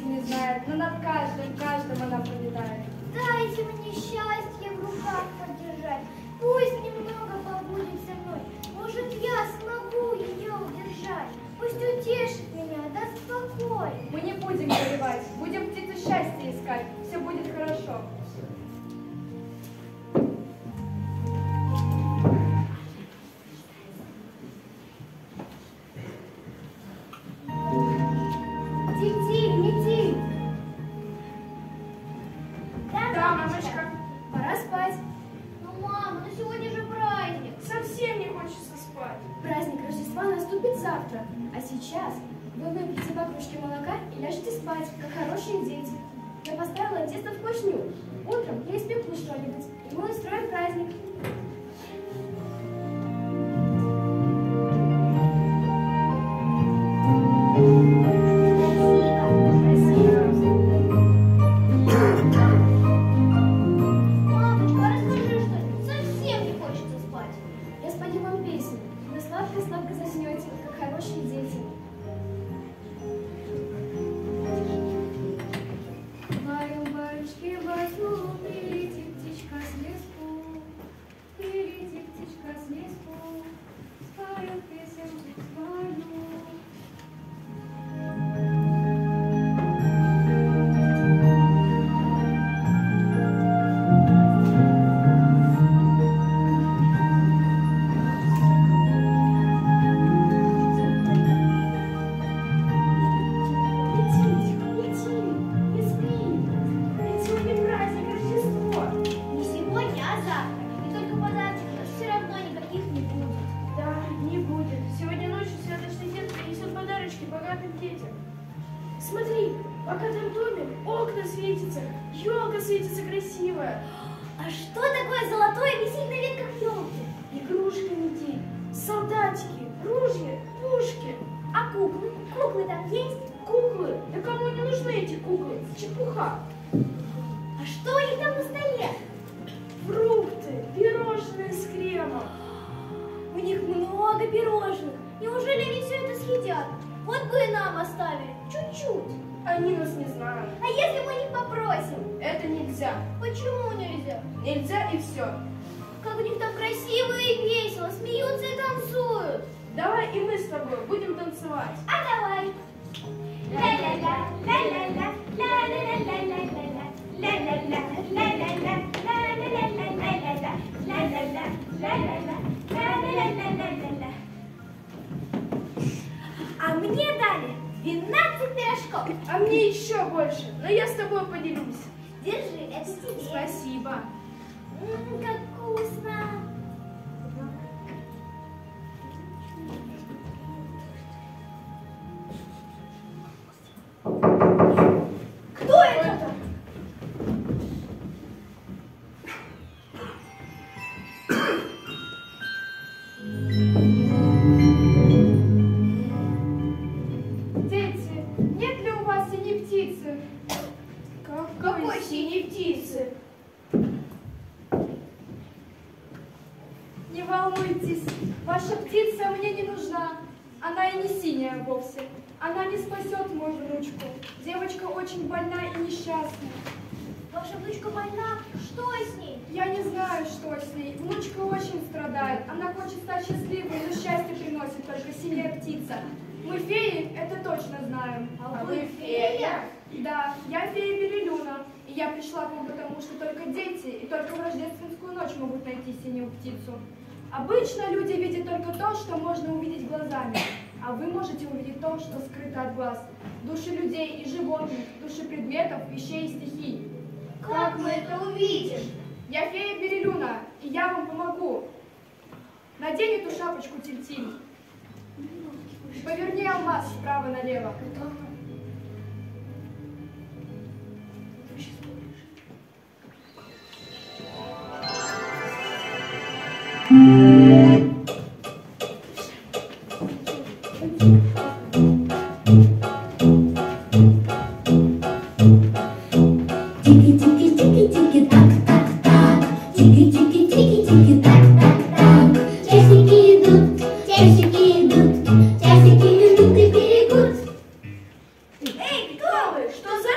не знает, но над каждым она пролетает. Дайте мне счастье в руках подержать. Пусть немного побудет со мной. Может, я смогу ее удержать. Пусть утешит меня, даст покой. Мы не будем горевать, будем птицу счастья искать. Все будет хорошо. Тиль-тиль, метель. Да, мамочка. Пора спать. Ну, мама, ну сегодня же праздник. Совсем не хочется спать. Праздник Рождества наступит завтра, а сейчас вы выпьете по кружке молока и ляжете спать, как хорошие дети. Я поставила тесто в квашню. Утром я испеку что-нибудь, и мы устроим праздник. Мамочка, а расскажи что-нибудь. Совсем не хочется спать. Я спою вам песню, и вы сладко-сладко заснете, как хорошие дети. Баю-баюшки, баю, прилетит птичка с леску, прилетит птичка с леску, спою песенку свою. Не сегодня, а завтра. И только подарки, но все равно никаких не будет. Да, не будет. Сегодня ночью святочный дед принесет подарочки богатым детям. Смотри, в богатом доме окна светятся, елка светится красивая. А что такое золотое висит на ветках елки? Игрушки метель, солдатики, ружья, пушки. А куклы? Куклы там есть? Куклы? Да кому не нужны эти куклы? Чепуха. А что у них там на столе? Фрукты, пирожные с кремом. У них много пирожных. Неужели они все это съедят? Вот бы и нам оставили. Чуть-чуть. Они нас не знают. А если мы не попросим? Это нельзя. Почему нельзя? Нельзя и все. Как у них там красиво и весело. Смеются и танцуют. Давай и мы с тобой будем танцевать. А давай. Ля-ля-ля, ля-ля-ля, ля-ля-ля-ля-ля-ля. Ля-ля-ля, ля-ля-ля, ля-ля-ля-ля-ля-ля. Ля-ля-ля, ля-ля-ля, ля-ля-ля-ля-ля-ля. А мне дали 12 пирожков. А мне еще больше, но я с тобой поделюсь. Держи, это тебе. Спасибо. Как вкусно. Кто это? Дети, нет ли у вас синей птицы? Какой синей птицы? Не волнуйтесь, ваша птица мне не нужна. Она и не синяя вовсе. Она не спасет мою внучку. Девочка очень больна и несчастна. Ваша внучка больна? Что с ней? Я не знаю, что с ней. Внучка очень страдает. Она хочет стать счастливой, но счастье приносит только синяя птица. Мы феи, это точно знаем. А вы фея? Да, я фея Белелюна. И я пришла к вам потому, что только дети и только в рождественскую ночь могут найти синюю птицу. Обычно люди видят только то, что можно увидеть глазами, а вы можете увидеть то, что скрыто от глаз. Души людей и животных, души предметов, вещей и стихий. Как мы это увидим? Я фея Белелюна, и я вам помогу. Надень эту шапочку, Тиль-Тиль. Поверни алмаз справа налево. Тики-тики-тики-тики-так-так-так. Тики-тики-тики-тики-так-так-так. Часики идут, часики идут и берегут. Эй, кто вы? Что за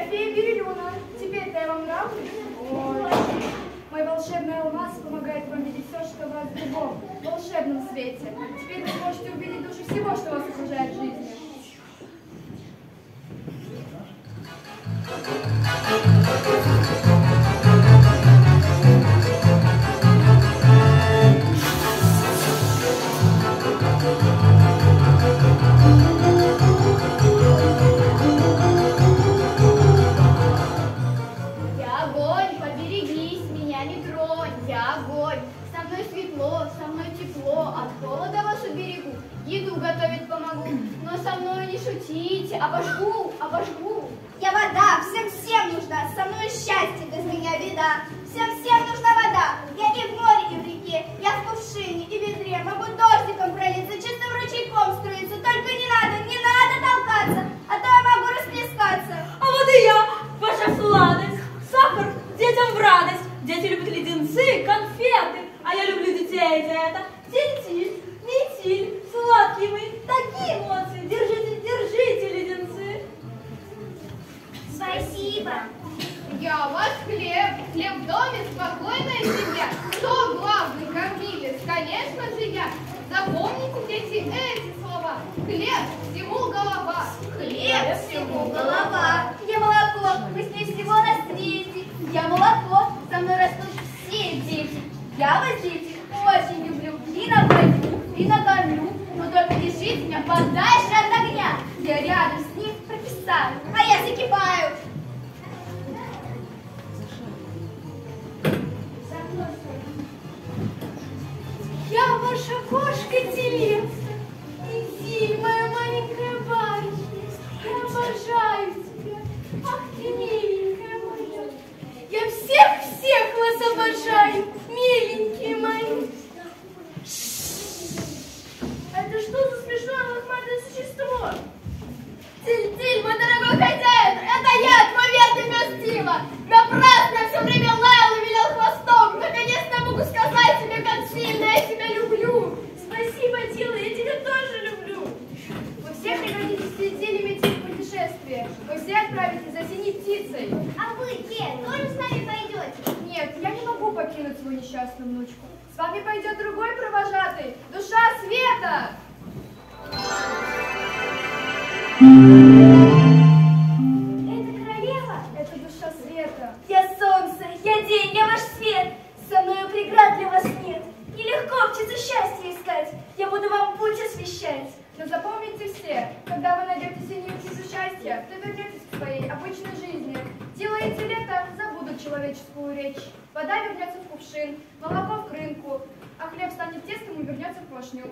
фея Бирюлюна. Теперь-то я вам нравлюсь? Ой. Мой волшебный алмаз помогает вам видеть все, что вас в другом волшебном свете. Теперь вы сможете увидеть душу всего, что вас окружает в жизни. Я огонь, поберегись, меня не тронь. Я огонь, со мной светло, со мной тепло, от холода вас уберегу, еду готовить помогу, но со мной не шутите, обожгу, обожгу. Я вода, всем нужна, со мной счастье, без меня беда. Всем нужна вода, я и в море, и в реке, я в кувшине и ведре, могу дождиком пролиться, чистым ручейком струиться, только не надо толкаться, а то я могу расплескаться. А вот и я, ваша сладость, сахар детям в радость. Дети любят леденцы, конфеты, а я люблю детей за это. Тильтиль, метиль, сладкие мы, такие эмоции. Держите леденцы. Спасибо. Я у вас хлеб в доме, спокойная семья. Кто главный кормилец? Конечно же я. Запомните, дети, эти слова. Хлеб всему голова. Хлеб всему голова. Я молоко, вкуснее всего на свете. Я молоко, со мной растут все дети. Я вас, дети, очень люблю. И напою, и накормлю. Но только держите меня подальше от огня. Я рядом с ним прописаю, а я закипаю. Я ваша кошка-телец, Тильтиль, моя маленькая барышня. Я обожаю тебя. Ах ты, миленькая моя. Я всех вас обожаю, миленькие мои. Это что за смешное лохматое существо? Тильтиль, мой дорогой хозяин, это я, твой верный пес Тима. Напрасно все время лаял и вилял хвостом. Наконец-то я могу сказать тебе, как сильно я тебя люблю. Спасибо, Тила, я тебя тоже люблю. Вы все пригодитесь с Тильтилем идти в путешествие. Вы все отправитесь за синей птицей. А вы, Ке, тоже с нами пойдете? Нет, я не могу покинуть свою несчастную внучку. С вами пойдет другой провожатый, душа света. Это королева? Это душа света. Я солнце, я день, я ваш свет. Со мною преград для вас нет. Нелегко птицу счастья искать. Я буду вам путь освещать. Но запомните все, когда вы найдете синюю птицу счастья, то вернетесь к своей обычной жизни. Делаете лето, забудут человеческую речь. Вода вернется в кувшин, молоко в крынку, а хлеб станет тестом и вернется в квашню.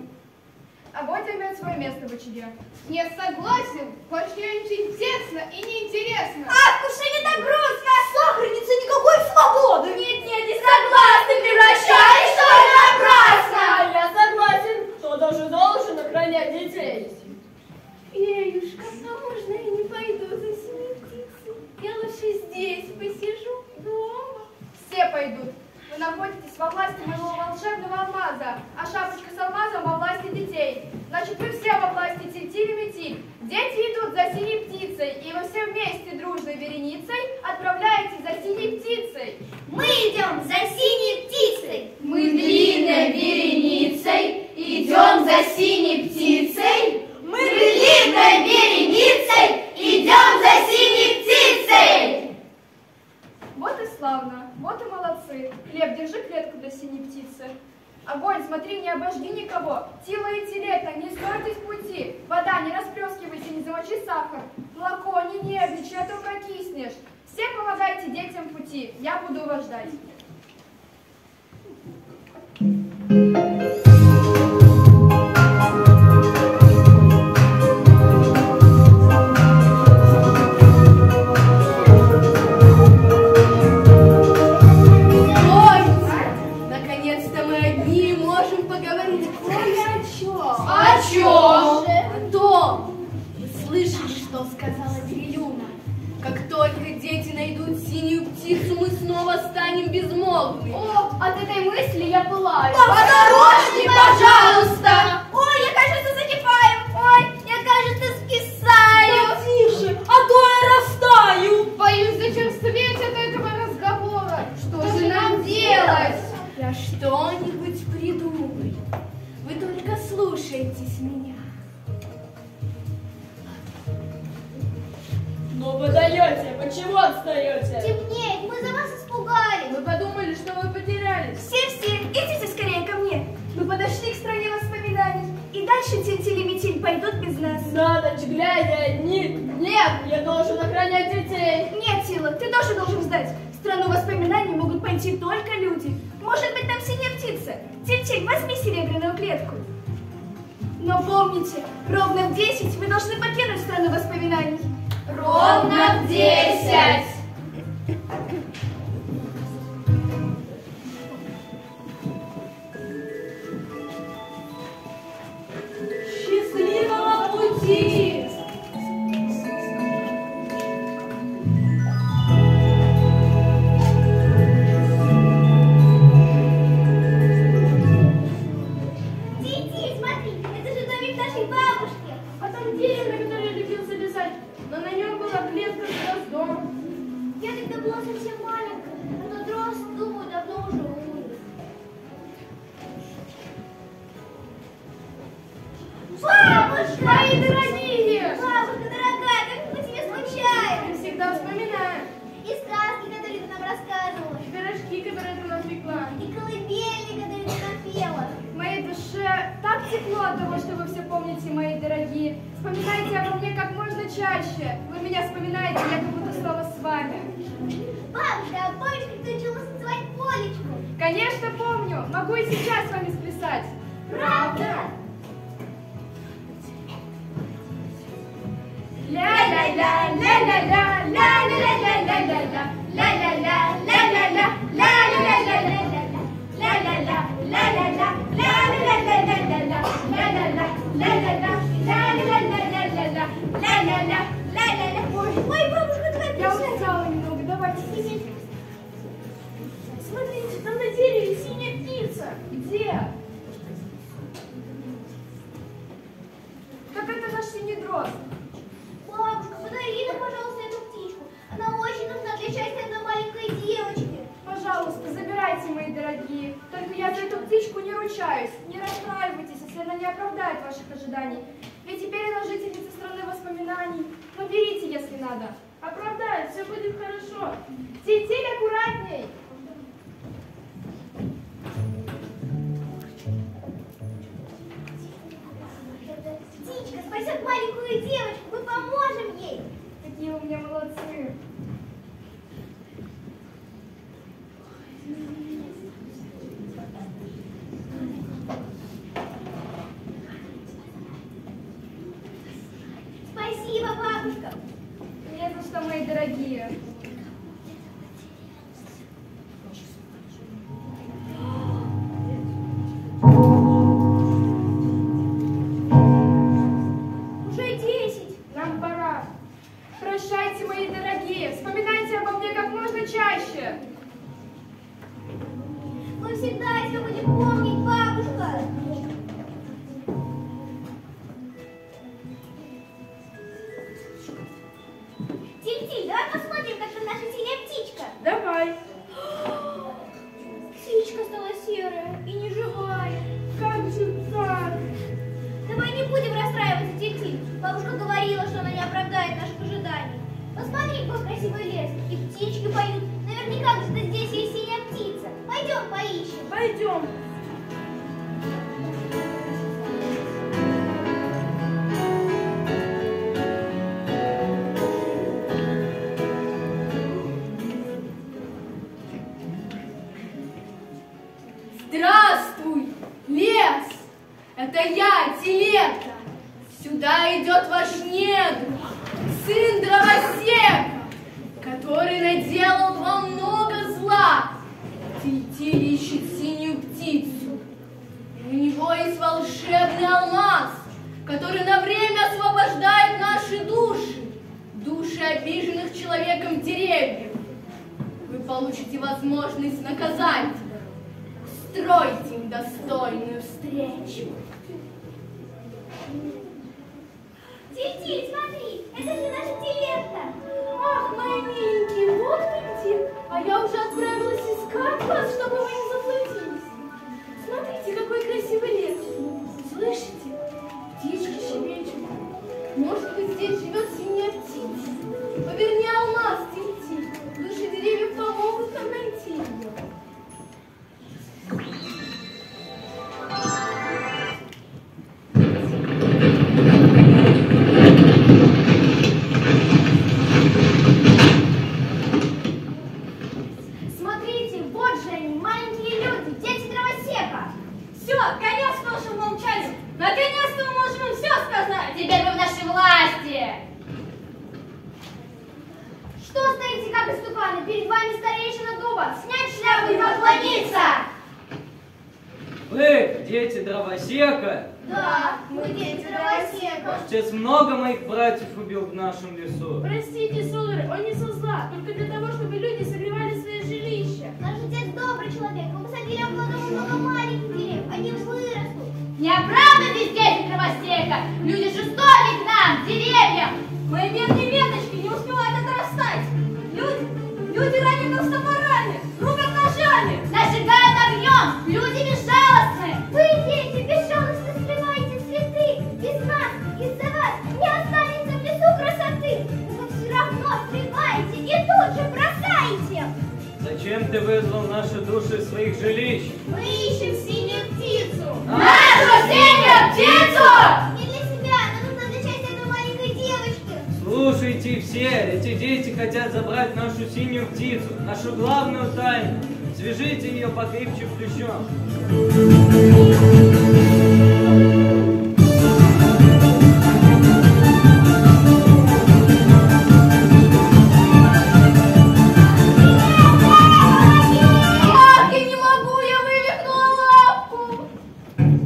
Огонь займет свое место в очаге. Не согласен, очень тесно и неинтересно. А в кувшине так грустно. Сахарница, никакой свободы. Нет, не согласна, превращаюсь, что ли, напрасно. Я согласен, кто даже должен охранять детей. Феюшка, а можно я не пойду за синей птицей? Я лучше здесь посижу дома. Все пойдут. Вы находитесь во власти моего волшебного алмаза, а шапочка с алмазом во власти детей. Значит, вы все во власти Тильтиль и Метиль. Дети идут за синей птицей, и вы все вместе дружной вереницей отправляетесь за синей птицей. Мы идем за синей птицей. Мы длинной вереницей идем за синей птицей. Мы длинной вереницей идем за синей птицей. Вот и славно, вот и молодцы. Хлеб, держи клетку для синей птицы. Огонь, смотри, не обожги никого. Тила и Телета, не стойтесь пути. Вода, не расплескивайся, не замочи сахар. Молоко, не нервничай, а то прокиснешь. Все помогайте детям в пути, я буду вас ждать. Наконец-то мы одни можем поговорить кое о чем. О чем? О том. Вы слышали, что сказала Бирюлюна? Как только дети найдут синюю птицу, мы снова станем безмолвными. О, от этой мысли я пылаю. Осторожней, пожалуйста. Ой, я, кажется, закипаю. Ой, я, кажется, скисаю. Тише, а то я растаю. Твои отстаете? Темнеет, мы за вас испугались. Мы подумали, что вы потерялись. Все, идите скорее ко мне. Мы подошли к стране воспоминаний. И дальше Тиль-Тиль и Метиль пойдут без нас. На ночь глядя одни. Нет, я должен охранять детей. Нет, Тила, ты тоже должен ждать. В страну воспоминаний могут пойти только люди. Может быть, там синяя птица. Тиль-Тиль, возьми серебряную клетку. Но помните, ровно в 10 вы должны покинуть страну воспоминаний. Ровно в 10. Счастливого пути! Тиль-Тиль, смотри, это же домик нашей бабушки. А там дерево, на которое я любил залезать, но на нем была клетка с гроздом. Я тогда была совсем маленькая, но тот рост, думаю, давно уже умер. Бабушка! Мои дорогие! Бабушка дорогая, как мы тебе скучаем! Мы всегда вспоминаем. И сказки, которые ты нам рассказывала, И пирожки, которые ты нам пекла. и колыбельные, которые ты нам пела. В моей душе так тепло от того, что вы все помните, мои дорогие. Вспоминайте обо мне как можно чаще. Вы меня вспоминаете, я как будто снова с вами. Бабушка, а помнишь, как ты училась танцевать полечку? Конечно, помню. Могу и сейчас с вами сплясать. Правда? Ля-ля-ля, ля-ля-ля, ля-ля-ля-ля-ля-ля, ля-ля-ля, ля-ля-ля, ля-ля-ля-ля-ля-ля, ля-ля-ля, ля-ля-ля, ля-ля-ля-ля-ля-ля, ля-ля-ля, ля-ля-ля, ля-ля-ля-ля-ля-ля, ля-ля-ля, ля-ля-ля. Ой, бабушка, твоя Я песня. устала немного, давайте сидеть. Смотрите, там на дереве синяя птица. Где? Так это наш синий дрозд. Бабушка, подари нам, пожалуйста, эту птичку. Она очень нужна для счастья одной маленькой девочки. Пожалуйста, забирайте, мои дорогие. Только я за эту птичку не ручаюсь. Не расстраивайтесь, если она не оправдает ваших ожиданий. Ведь теперь она жительница страны воспоминаний. Но берите, если надо. Оправдает, все будет хорошо. Тиль-Тиль, аккуратней. Эта птичка спасет маленькую девочку, мы поможем ей. Какие вы у меня молодцы. Спасибо, бабушка. Не за что, мои дорогие. Уже 10. Нам пора. Прощайте, мои дорогие. Вспоминайте обо мне как можно чаще. Мы всегда тебя будем помнить, бабушка. Тиль-Тиль, давай посмотрим, как там наша синяя птичка. Давай. Птичка стала серая и не живая. Как же так? Давай не будем расстраиваться, Тиль-Тиль. Бабушка говорила, что она не оправдает наших ожиданий. Посмотри, какой красивый лес. И птички поют. Наверняка где-то здесь есть синяя птица. Пойдем поищем. Пойдем. Здравствуй, лес! Это я, Телета. Сюда идет ваш недруг, сын дровосека, который наделал вам много зла. Тиль-Тиль ищет синюю птицу. У него есть волшебный алмаз, который на время освобождает наши души, души обиженных человеком деревьев. Вы получите возможность наказать их. Стройте им достойную встречу. Тиль-Тиль, смотри, это же наша Телета. Ах, мои миленькие, вот вы где. А я уже отправилась искать вас, чтобы вы не заблудились. Смотрите, какой красивый лес. Слышите? Птички щебечут. Может быть, здесь живет синяя птица. Поверни алмаз, Тиль-Тиль. дуба, снять шляпу и поклониться! Вы, дети дровосека? Да, мы дети дровосека. Ваш отец много моих братьев убил в нашем лесу. Простите, сударь, он не со зла, только для того, чтобы люди согревали свои жилища. Наш отец добрый человек. Мы посадили около дома много маленьких деревьев. Они вырастут. Не дети дровосека! Люди жестоки к нам, деревьям! Мои бедные веточки не успевают отрастать! Люди ранят нас топорами, рубят ножами, зажигают огнем! Люди безжалостны! Вы, дети, безжалостно срываете цветы. Без нас, из-за вас не останется в лесу красоты. Но вы все равно срываете и тут же бросаете. Зачем ты вызвал наши души из своих жилищ? Мы ищем синюю птицу! Нашу синюю птицу! Не для себя, но нужно для счастья одной маленькой девочки. Слушайте все, эти дети хотят забрать нашу синюю птицу, нашу главную тайну. Свяжите ее покрепче плющом. Ах, я не могу, я вывихнула лапку!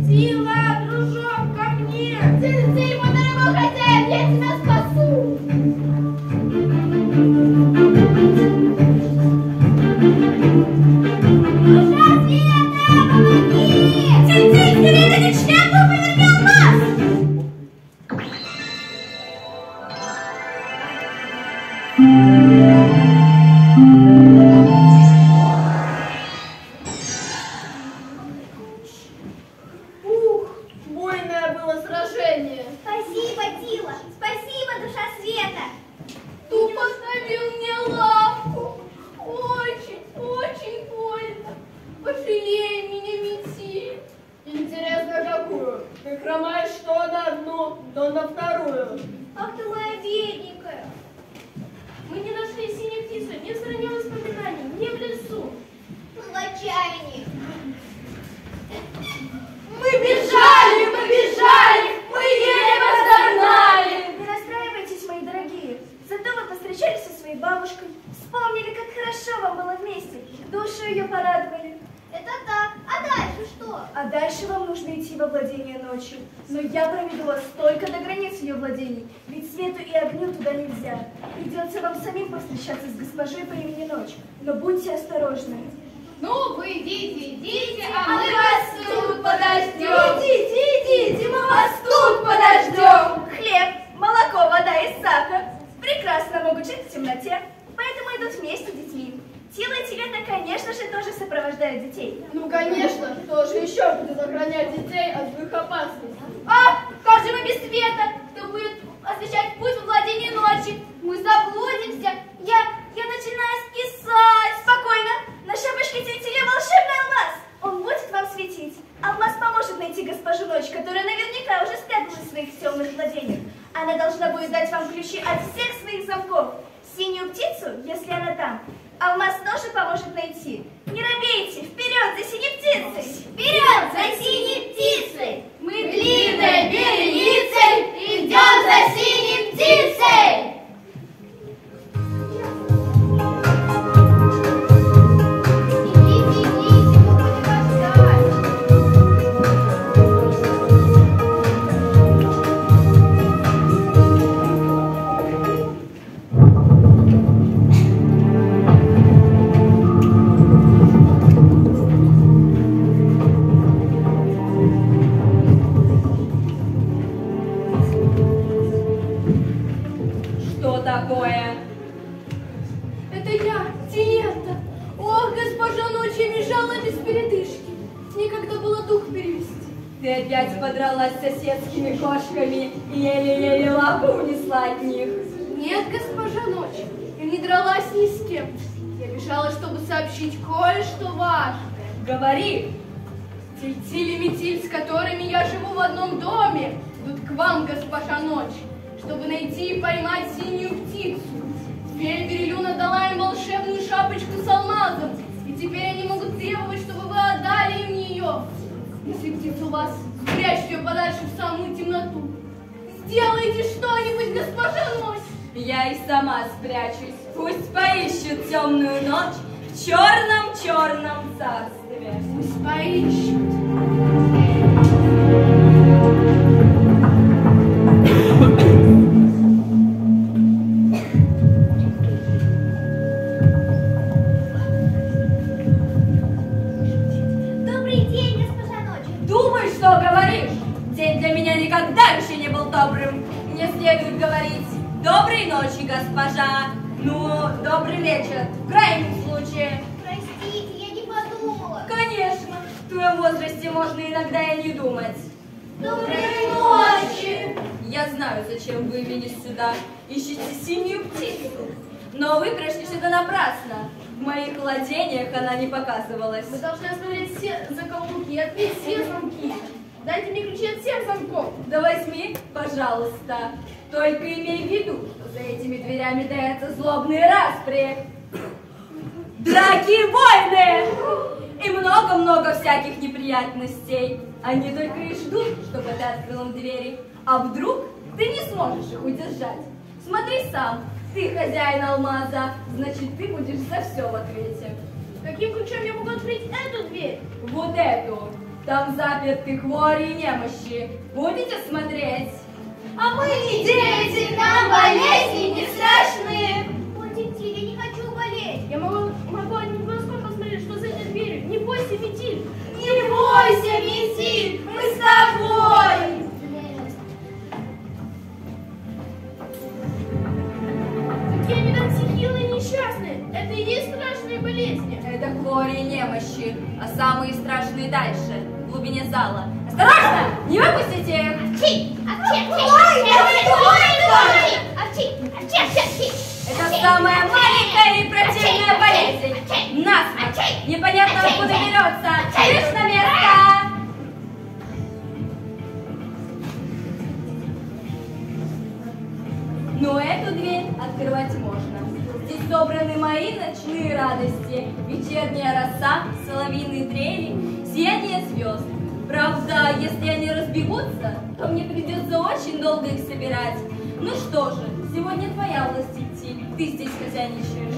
Сила, дружок, ко мне! Циль, мой дорогой хозяин, я тебя спасу! Душа света, помоги! Циль, переведет шляпу, повернем нас! Ух, бойное было сражение. Спасибо, Тила! Спасибо, душа света! Ты поставил мне лапку. Очень, очень больно. Пожалей меня, Метель. Интересно, какую? Ты хромаешь то на одну, то на вторую. Ах ты моя бедненькая! Мы не нашли синюю птицу ни в стране воспоминаний, ни в лесу. Мы в отчаянии. Мы бежали, мы еле вас догнали. Не расстраивайтесь, мои дорогие. Зато вы повстречались со своей бабушкой, вспомнили, как хорошо вам было вместе, душу ее порадовали. Это так. А дальше что? А дальше вам нужно идти во владение ночью. Но я проведу вас только до границ ее владений, ведь свету и огню туда нельзя. Придется вам самим повстречаться с госпожой по имени Ночь, но будьте осторожны. Ну, вы идите, а мы вас тут подождем. Идите, мы вас тут подождем. Хлеб, молоко, вода и сахар прекрасно могут жить в темноте, поэтому идут вместе с детьми. Тила и Тилета, конечно же, тоже сопровождают детей. Ну, конечно, кто же еще будет охранять детей от злых опасностей? А, как же мы без света? Кто будет освещать путь во владении ночи? Мы заблудимся. Я начинаю скисать. Спокойно. На шапочке Тиле волшебный алмаз. Он будет вам светить. Алмаз поможет найти госпожу Ночь, которая наверняка уже спряталась в своих темных владениях. Она должна будет дать вам ключи от всех своих замков. Синюю птицу, если она там, алмаз тоже поможет найти. Не робейте, вперед за синей птицей! Вперед за синей птицей! Мы длинной вереницей идем за синей птицей. Идите, мы будем вас ждать. Что такое? Это я, Тилета. Ох, госпожа Ночь, я бежала без передышки. Некогда было дух перевести. Ты опять подралась с соседскими кошками и еле-еле лапу унесла от них. Нет, госпожа Ночь, я не дралась ни с кем. Я бежала, чтобы сообщить кое-что важное. Говори! Тиль и Метиль, с которыми я живу в одном доме, идут к вам, госпожа Ночь, чтобы найти и поймать синюю птицу. Фея-Верелюна дала им волшебную шапочку с алмазом, и теперь они могут требовать, чтобы вы отдали им ее. Если птица у вас, спрячьте ее подальше в самую темноту. Сделайте что-нибудь, госпожа Ночь. Я и сама спрячусь. Пусть поищут темную ночь в черном царстве. Пусть поищут. Добрый день, госпожа Ночь. Думай, что говоришь. День для меня никогда еще не был добрым. Мне следует говорить доброй ночи, госпожа. Ну, добрый вечер, в крайнем случае. Простите, я не подумала. Конечно, в твоем возрасте можно иногда и не думать. Доброй ночи. Я знаю, зачем вы явились сюда. Ищете синюю птицу. Но вы пришли сюда напрасно. В моих владениях она не показывалась. Мы должны осмотреть все закоулки и открыть все замки. Дайте мне ключи от всех замков. Да возьми, пожалуйста. Только имей в виду, что за этими дверями таятся злобные распри. Драки и войны! И много-много всяких неприятностей. Они только и ждут, чтобы ты открыл им двери. А вдруг ты не сможешь их удержать? Смотри сам. Ты хозяин алмаза, значит, ты будешь за все в ответе. Каким ключом я могу открыть эту дверь? Вот эту. Там заперты хвори и немощи. Будете смотреть? А мы не дети, нам болезни не страшны. Будете, я не хочу болеть. Я могу одним глазком посмотреть, что за этой дверью. Не бойся, Метиль. Не бойся, Метиль, мы с тобой. Какие они там все хилые и несчастные. Это и есть страшные болезни. Это хвори и немощи, а самые страшные дальше, в глубине зала. Осторожно! Не выпустите их! Это самая маленькая и противная болезнь. Насморк. Непонятно откуда берется. Лишь на место! Но эту дверь открывать можно. Здесь собраны мои ночные радости, вечерняя роса, соловьиные трели, сияние звезд. Правда, если они разбегутся, то мне придется очень долго их собирать. Ну что же, сегодня твоя власть идти, ты здесь хозяйничаешь.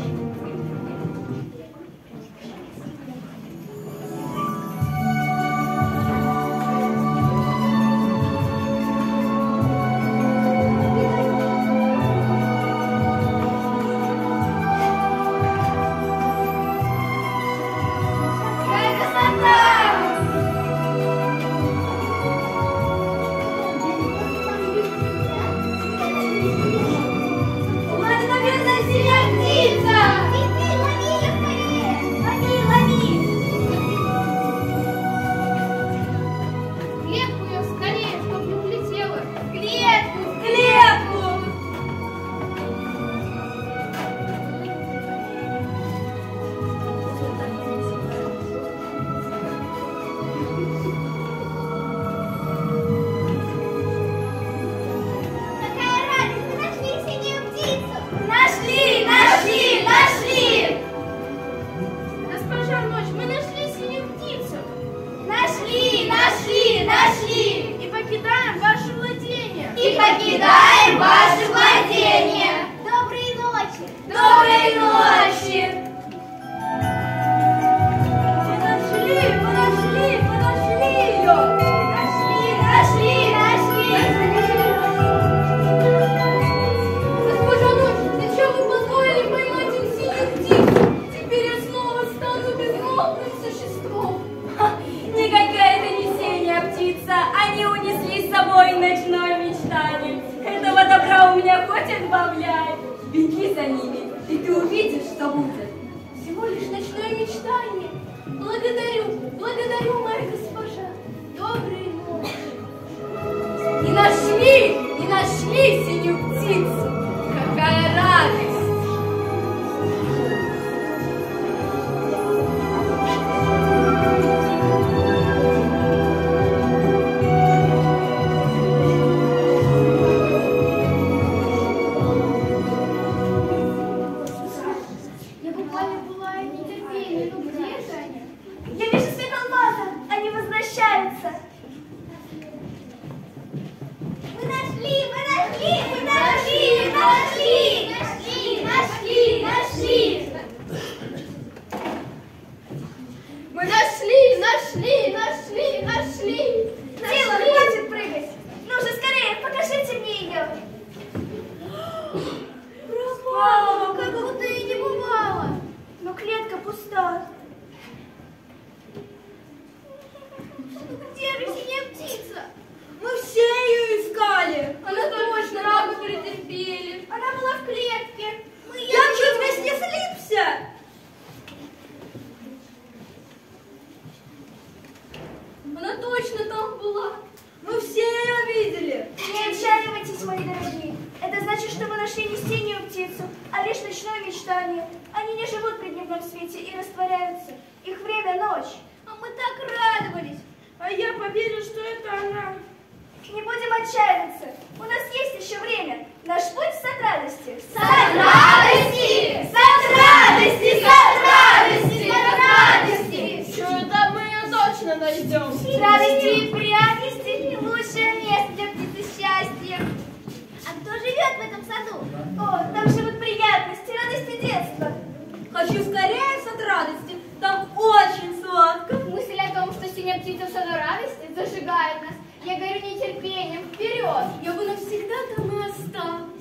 покидаем ваше владение. Доброй ночи. Доброй ночи. Мы нашли ее. Нашли. Госпожа Ночь, зачем вы позволили поймать им синюю птицу? Теперь я снова стану безмолвным существом. Никакая это не синяя птица. Они унесли с собой ночное мечтание. Этого добра у меня хоть отбавляй. Беги за ними, и ты увидишь, что будет. Всего лишь ночное мечтание. Благодарю, моя госпожа. Доброй ночи. Не нашли синюю птицу. Какая радость! Я буквально была нетерпение. Ну где же они? Я вижу свет алмаза. Они возвращаются. Мы нашли. они. Они не живут при дневном свете и растворяются. Их время ночь. А мы так радовались. А я поверил, что это она. Не будем отчаиваться. У нас есть еще время. Наш путь сад радости. Сад радости! Сад радости! Сад радости! Сад радости! Чую, там мы ее точно найдем. Радости и пряности – лучшее место для птицы счастья. А кто живет в этом саду? О, там живут приятности, радости детства. Хочу скорее в сад радости, там очень сладко. Мысль о том, что синяя птица в саду радости зажигает нас. Я горю нетерпением. Вперед! Я бы навсегда там и осталась.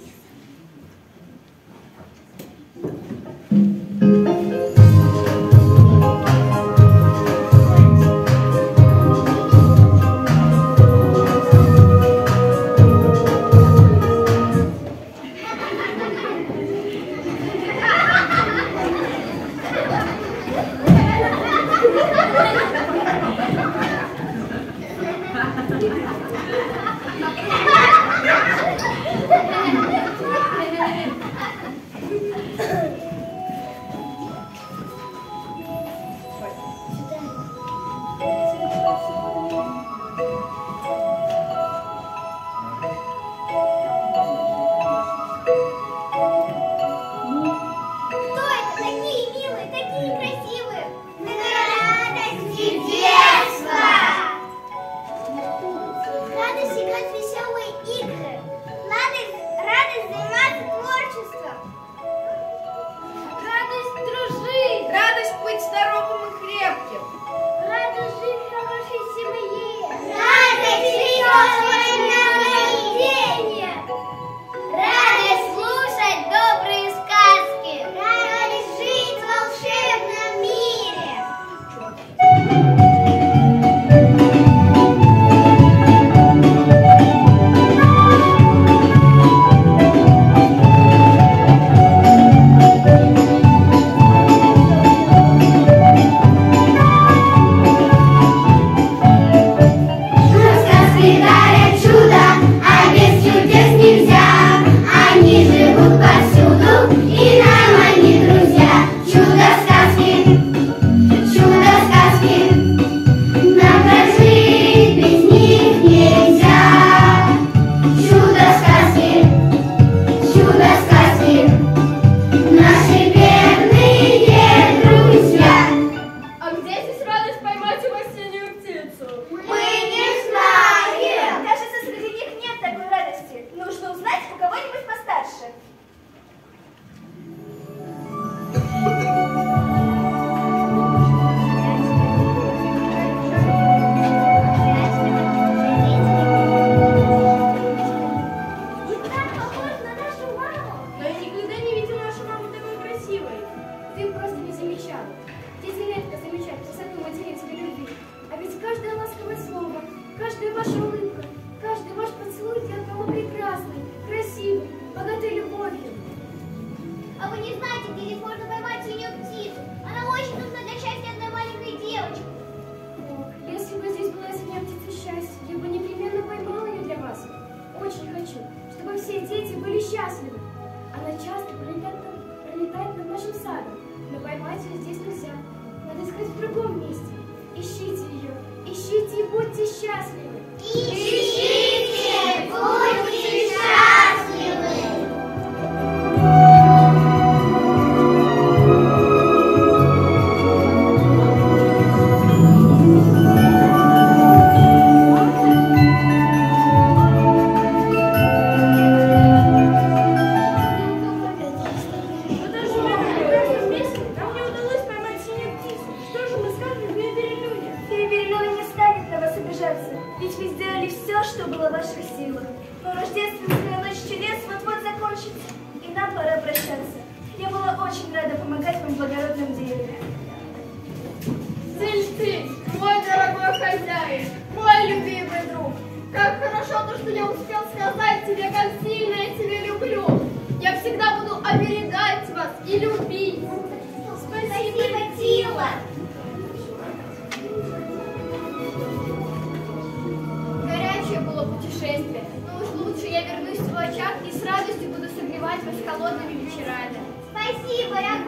Спасибо, я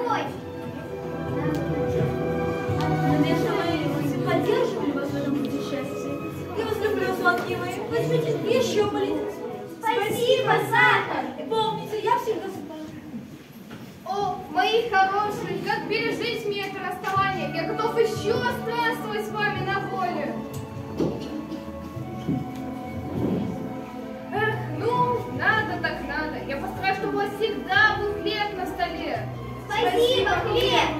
Возьмите еще полететь. Спасибо, Сахар. И помните, я всегда с вами. О, мои хорошие, как пережить мне это расставание? Я готов еще странствовать с вами на воле. Эх, ну, надо так надо. Я постараюсь, чтобы у вас всегда был хлеб на столе. Спасибо, хлеб.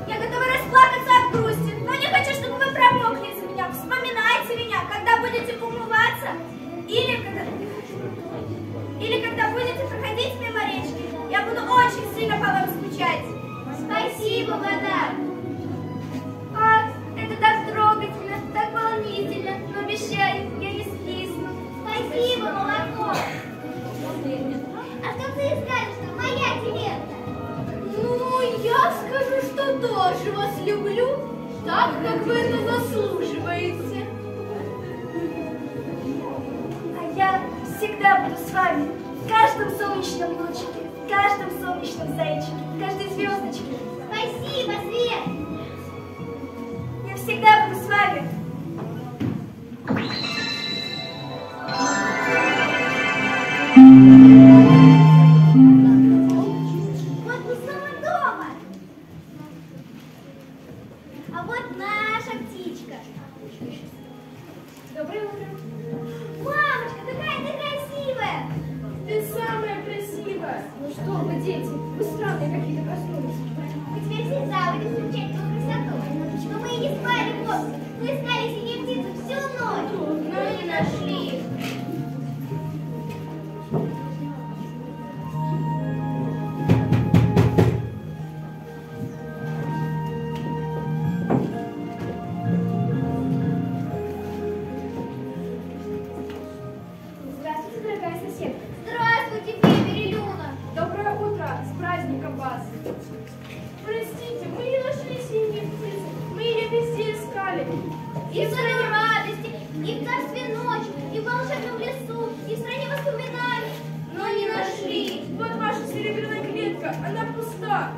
Я готова расплакаться от грусти, но не хочу, чтобы вы промокли из-за меня. Вспоминайте меня, когда будете умываться или когда будете проходить мимо речки. Я буду очень сильно по вам скучать. Спасибо, вода. Ах, это так трогательно, так волнительно, но обещаю, я не скисну. Спасибо, молоко. А что ты скажешь, что моя тележка? Ну, я скажу, что тоже вас люблю, так, как вы это заслуживаете. А я всегда буду с вами. В каждом солнечном лучике, в каждом солнечном зайчике, в каждой звездочке. Спасибо, Свет! Я всегда буду с вами. Вот мы снова дома. А вот наша птичка. Доброе утро. Мамочка, какая ты красивая! Ты самая красивая. Ну что вы, дети, вы странные какие-то проснулись. Мы теперь всегда будем встречать твою красоту. Но мы и не спали вовсе. Мы искали синюю птицу всю ночь, но не нашли. Здравствуйте, дорогая соседка. Здравствуйте, Фея. Доброе утро, с праздником вас. Простите, мы не нашли синюю птицу, мы ее везде искали. И в стране радости, и в царстве ночи, и в волшебном лесу, и в стране воспоминаний, но не нашли. Вот ваша серебряная клетка, она пуста.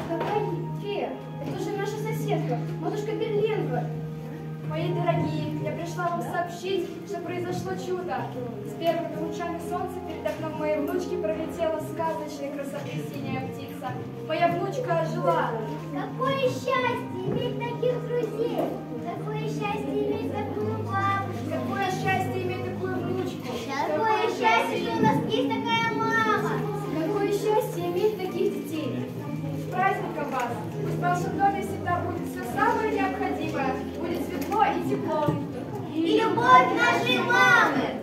Какая фея? Это же наша соседка, матушка Берленко. Мои дорогие, я пришла вам сообщить, что произошло чудо. С первыми лучами солнца перед окном моей внучки пролетела сказочной красоты синяя птица. Моя внучка ожила. Какое счастье иметь таких друзей! Какое счастье иметь такую бабушку! Какое счастье иметь такую внучку. Какое счастье, что у нас есть такая мама! Какое счастье иметь таких детей. С праздником вас! Пусть в вашем доме всегда будет все самое необходимое. Будет светло и тепло. И любовь нашей мамы!